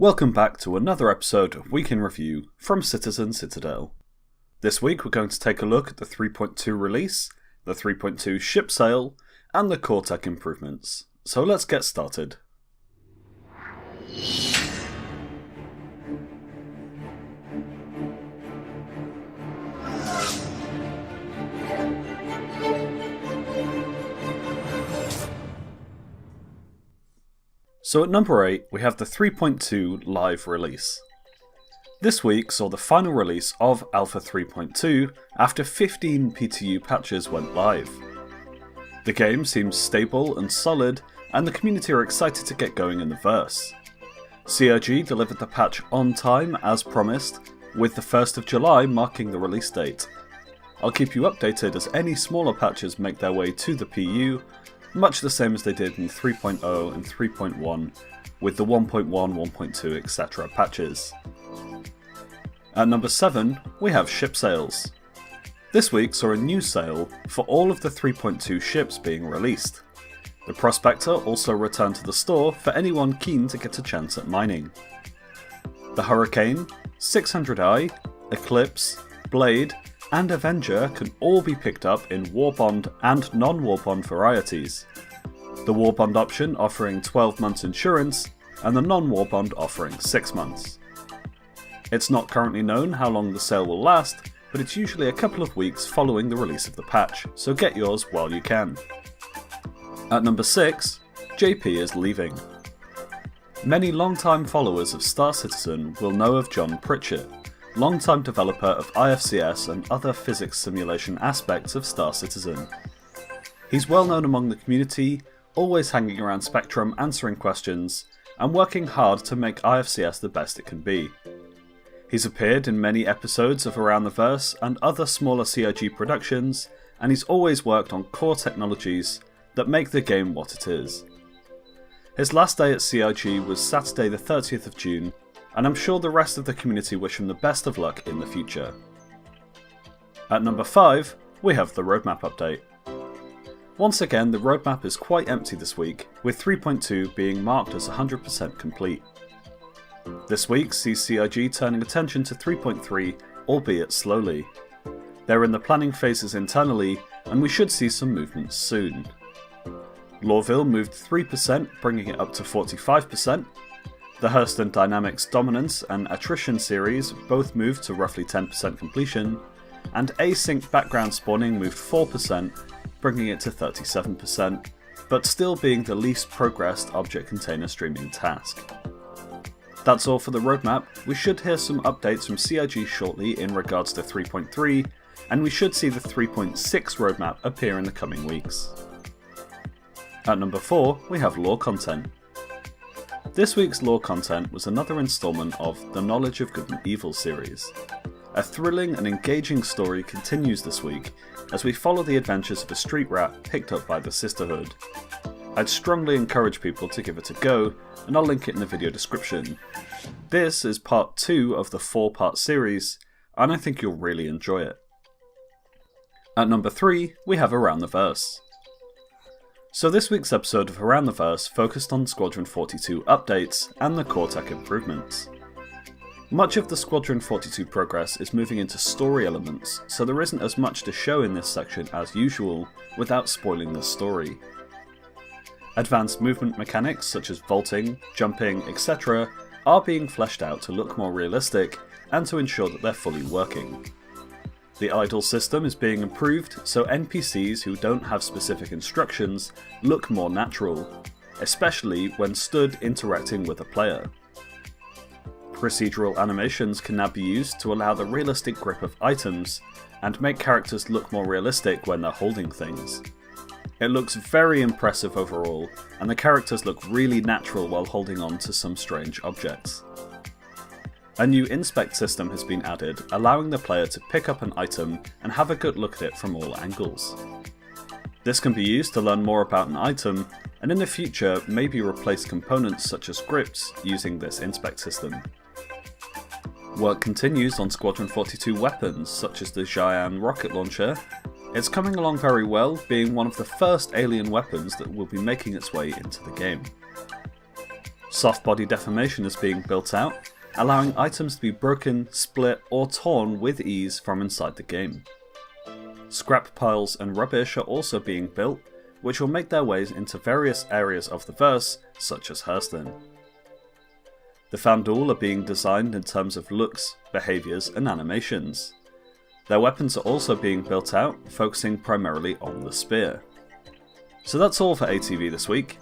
Welcome back to another episode of Week in Review from Citizen Citadel. This week we're going to take a look at the 3.2 release, the 3.2 ship sale, and the core tech improvements. So let's get started. So at number 8, we have the 3.2 live release. This week saw the final release of Alpha 3.2 after 15 PTU patches went live. The game seems stable and solid, and the community are excited to get going in the verse. CIG delivered the patch on time as promised, with the 1st of July marking the release date. I'll keep you updated as any smaller patches make their way to the PU, much the same as they did in 3.0 and 3.1 with the 1.1, 1.2, etc. patches. At number 7, we have ship sales. This week saw a new sale for all of the 3.2 ships being released. The Prospector also returned to the store for anyone keen to get a chance at mining. The Hurricane, 600i, Eclipse, Blade, and Avenger can all be picked up in Warbond and non-Warbond varieties. The Warbond option offering 12 months insurance, and the non-Warbond offering 6 months. It's not currently known how long the sale will last, but it's usually a couple of weeks following the release of the patch, so get yours while you can. At number 6, JP is leaving. Many long-time followers of Star Citizen will know of John Pritchett, long-time developer of IFCS and other physics simulation aspects of Star Citizen. He's well known among the community, always hanging around Spectrum answering questions, and working hard to make IFCS the best it can be. He's appeared in many episodes of Around the Verse and other smaller CIG productions, and he's always worked on core technologies that make the game what it is. His last day at CIG was Saturday the 30th of June, and I'm sure the rest of the community wish him the best of luck in the future. At number 5, we have the roadmap update. Once again, the roadmap is quite empty this week, with 3.2 being marked as 100% complete. This week sees CIG turning attention to 3.3, albeit slowly. They're in the planning phases internally, and we should see some movements soon. Lorville moved 3%, bringing it up to 45%. The Hurston Dynamics Dominance and Attrition series both moved to roughly 10% completion, and async background spawning moved 4%, bringing it to 37%, but still being the least progressed object container streaming task. That's all for the roadmap. We should hear some updates from CIG shortly in regards to 3.3, and we should see the 3.6 roadmap appear in the coming weeks. At number 4, we have lore content. This week's lore content was another installment of the Knowledge of Good and Evil series. A thrilling and engaging story continues this week as we follow the adventures of a street rat picked up by the Sisterhood. I'd strongly encourage people to give it a go, and I'll link it in the video description. This is part 2 of the 4-part series, and I think you'll really enjoy it. At number 3, we have Around the Verse. So this week's episode of Around the Verse focused on Squadron 42 updates and the core tech improvements. Much of the Squadron 42 progress is moving into story elements, so there isn't as much to show in this section as usual without spoiling the story. Advanced movement mechanics such as vaulting, jumping, etc. are being fleshed out to look more realistic and to ensure that they're fully working. The idle system is being improved so NPCs who don't have specific instructions look more natural, especially when stood interacting with a player. Procedural animations can now be used to allow the realistic grip of items and make characters look more realistic when they're holding things. It looks very impressive overall, and the characters look really natural while holding on to some strange objects. A new inspect system has been added, allowing the player to pick up an item and have a good look at it from all angles. This can be used to learn more about an item, and in the future maybe replace components such as grips using this inspect system. Work continues on Squadron 42 weapons such as the Xi'an rocket launcher. It's coming along very well, being one of the first alien weapons that will be making its way into the game. Soft body deformation is being built out, allowing items to be broken, split, or torn with ease from inside the game. Scrap piles and rubbish are also being built, which will make their ways into various areas of the verse, such as Hurston. The Fanduel are being designed in terms of looks, behaviours, and animations. Their weapons are also being built out, focusing primarily on the spear. So that's all for ATV this week.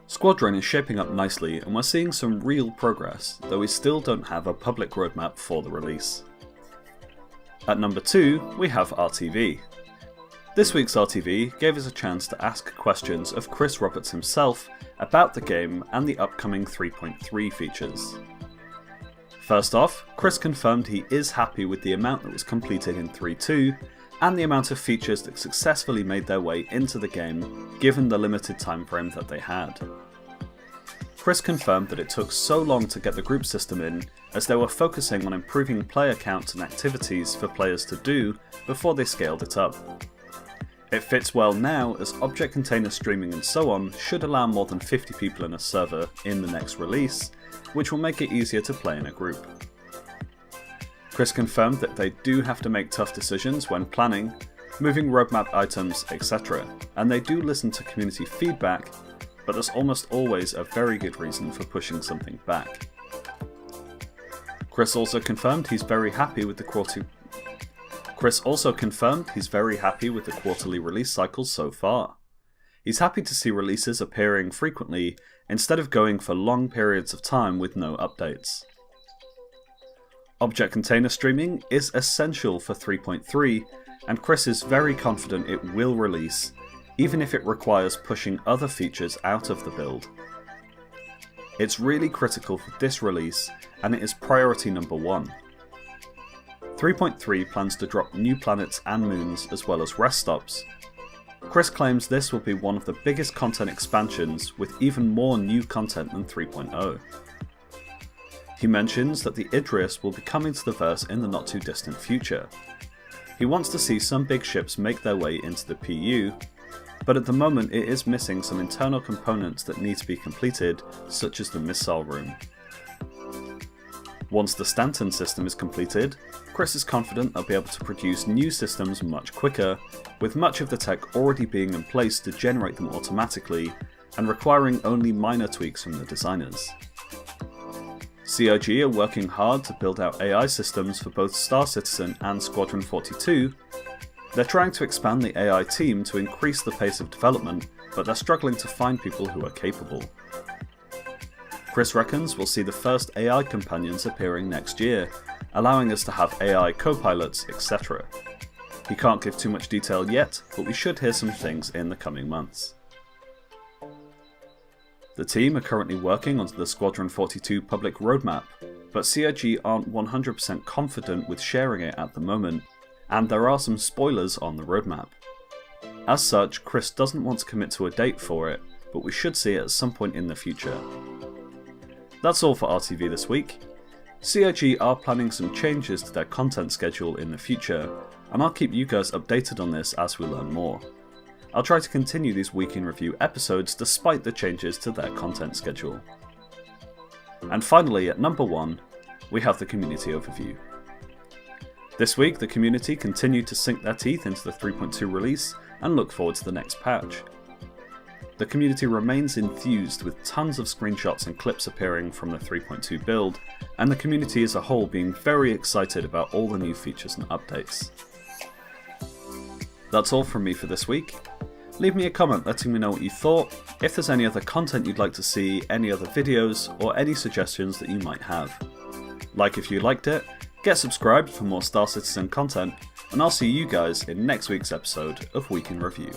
Squadron is shaping up nicely and we're seeing some real progress, though we still don't have a public roadmap for the release. At number 2, we have RTV. This week's RTV gave us a chance to ask questions of Chris Roberts himself about the game and the upcoming 3.3 features. First off, Chris confirmed he is happy with the amount that was completed in 3.2 and the amount of features that successfully made their way into the game given the limited time frame that they had. Chris confirmed that it took so long to get the group system in as they were focusing on improving player counts and activities for players to do before they scaled it up. It fits well now as object container streaming and so on should allow more than 50 people in a server in the next release, which will make it easier to play in a group. Chris confirmed that they do have to make tough decisions when planning, moving roadmap items, etc., and they do listen to community feedback, but there's almost always a very good reason for pushing something back. Chris also confirmed he's very happy with the quarterly release cycle so far. He's happy to see releases appearing frequently instead of going for long periods of time with no updates. Object container streaming is essential for 3.3, and Chris is very confident it will release, even if it requires pushing other features out of the build. It's really critical for this release, and it is priority number 1. 3.3 plans to drop new planets and moons as well as rest stops. Chris claims this will be one of the biggest content expansions with even more new content than 3.0. He mentions that the Idris will be coming to the verse in the not too distant future. He wants to see some big ships make their way into the PU, but at the moment it is missing some internal components that need to be completed, such as the missile room. Once the Stanton system is completed, Chris is confident they'll be able to produce new systems much quicker, with much of the tech already being in place to generate them automatically, and requiring only minor tweaks from the designers. CIG are working hard to build out AI systems for both Star Citizen and Squadron 42. They're trying to expand the AI team to increase the pace of development, but they're struggling to find people who are capable. Chris reckons we'll see the first AI companions appearing next year, allowing us to have AI co-pilots, etc. He can't give too much detail yet, but we should hear some things in the coming months. The team are currently working on the Squadron 42 public roadmap, but CIG aren't 100% confident with sharing it at the moment, and there are some spoilers on the roadmap. As such, Chris doesn't want to commit to a date for it, but we should see it at some point in the future. That's all for RTV this week. CIG are planning some changes to their content schedule in the future, and I'll keep you guys updated on this as we learn more. I'll try to continue these week in review episodes despite the changes to their content schedule. And finally, at number 1, we have the community overview. This week, the community continued to sink their teeth into the 3.2 release and look forward to the next patch. The community remains enthused with tons of screenshots and clips appearing from the 3.2 build, and the community as a whole being very excited about all the new features and updates. That's all from me for this week. Leave me a comment letting me know what you thought, if there's any other content you'd like to see, any other videos, or any suggestions that you might have. Like if you liked it, get subscribed for more Star Citizen content, and I'll see you guys in next week's episode of Week in Review.